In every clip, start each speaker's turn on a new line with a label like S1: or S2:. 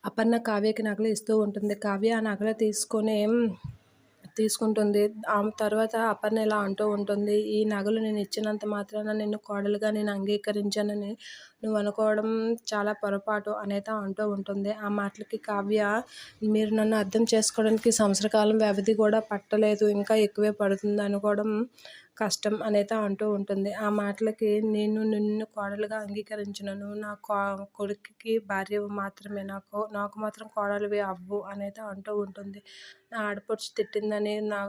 S1: అపర్ణ కావ్యకి నగలు ఇస్తూ ఉంటుంది. కావ్య ఆ నగలు తీసుకుంటుంది. ఆమె తర్వాత అపర్ణ ఇలా అంటూ ఉంటుంది. ఈ నగలు నేను ఇచ్చినంత మాత్రాన నిన్ను కోడలుగా నేను అంగీకరించానని నువ్వు అనుకోవడం చాలా పొరపాటు అనేత అంటూ ఉంటుంది. ఆ మాటలకి కావ్య, మీరు నన్ను అర్థం చేసుకోవడానికి సంవత్సర కాలం వ్యవధి కూడా పట్టలేదు, ఇంకా ఎక్కువే పడుతుంది అనుకోవడం కష్టం అనేత అంటూ ఉంటుంది. ఆ మాటలకి నేను నిన్ను కోడలుగా అంగీకరించను, నువ్వు నా కొడుకుకి భార్యవు మాత్రమే, నాకు మాత్రం కోడలివి అవ్వు అనేత అంటూ ఉంటుంది. నా ఆడపడుచు తిట్టిందని, నా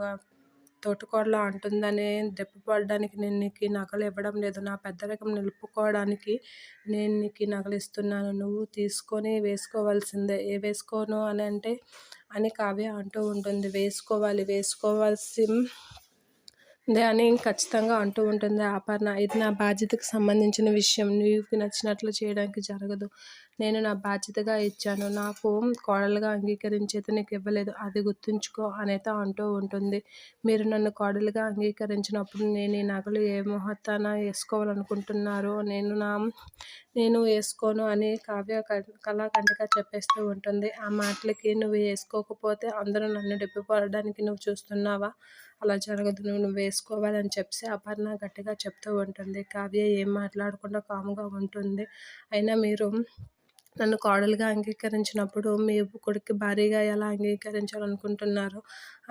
S1: తోటికోడలు అంటుందని దెప్పిపడడానికి నేను నీకు ఈ నగలు ఇవ్వడం లేదు. నా పెద్దరికం నిలుపుకోవడానికి నేను నీకు ఈ నగలు ఇస్తున్నాను. నువ్వు తీసుకొని వేసుకోవాల్సిందే. వేసుకోను అని కావ్య అంటూ ఉంటుంది. వేసుకోవాల్సిందే అని ఖచ్చితంగా అంటూ ఉంటుంది అపర్ణ. ఇది నా బాధ్యతకు సంబంధించిన విషయం. నీకు నచ్చినట్లు చేయడానికి జరగదు. నేను నా బాధ్యతగా ఇచ్చాను. నాకు కోడలుగా అంగీకరించేది నీకు ఇవ్వలేదు, అది గుర్తుంచుకో అనేత అంటూ ఉంటుంది. మీరు నన్ను కోడలుగా అంగీకరించినప్పుడు నేను ఈ నగలు ఏ ముహూర్తాన వేసుకోవాలనుకుంటున్నారో నేను వేసుకోను అని కావ్య కళాఖండిగా చెప్పేస్తూ ఉంటుంది. ఆ మాటలకి, నువ్వు వేసుకోకపోతే అందరూ నన్ను డెప్పిపోవడానికి నువ్వు చూస్తున్నావా? అలా జరగదు, నువ్వు వేసుకోవాలని చెప్పి అపర్ణ గట్టిగా చెప్తూ ఉంటుంది. కావ్య ఏం మాట్లాడకుండా కామ్గా ఉంటుంది. అయినా మీరు నన్ను కోడలుగా అంగీకరించినప్పుడు మీ కొడుక్కి భార్యగా ఎలా అంగీకరించాలనుకుంటున్నారు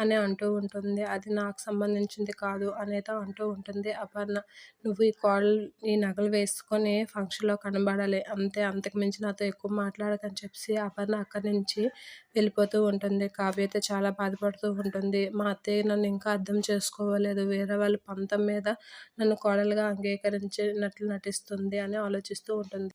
S1: అని అంటూ ఉంటుంది. అది నాకు సంబంధించింది కాదు అనేత అంటూ ఉంటుంది అపర్ణ. నువ్వు ఈ నగలు వేసుకొని ఫంక్షన్లో కనబడాలి అంతే, అంతకు మించి నాతో ఎక్కువ మాట్లాడకని చెప్పి అపర్ణ అక్కడి నుంచి వెళ్ళిపోతూ ఉంటుంది. కావ్య అయితే చాలా బాధపడుతూ ఉంటుంది. మా అత్తయ్య నన్ను ఇంకా అర్థం చేసుకోలేదు, వేరే వాళ్ళ పంతం మీద నన్ను కోడలుగా అంగీకరించినట్లు నటిస్తుంది అని ఆలోచిస్తూ ఉంటుంది.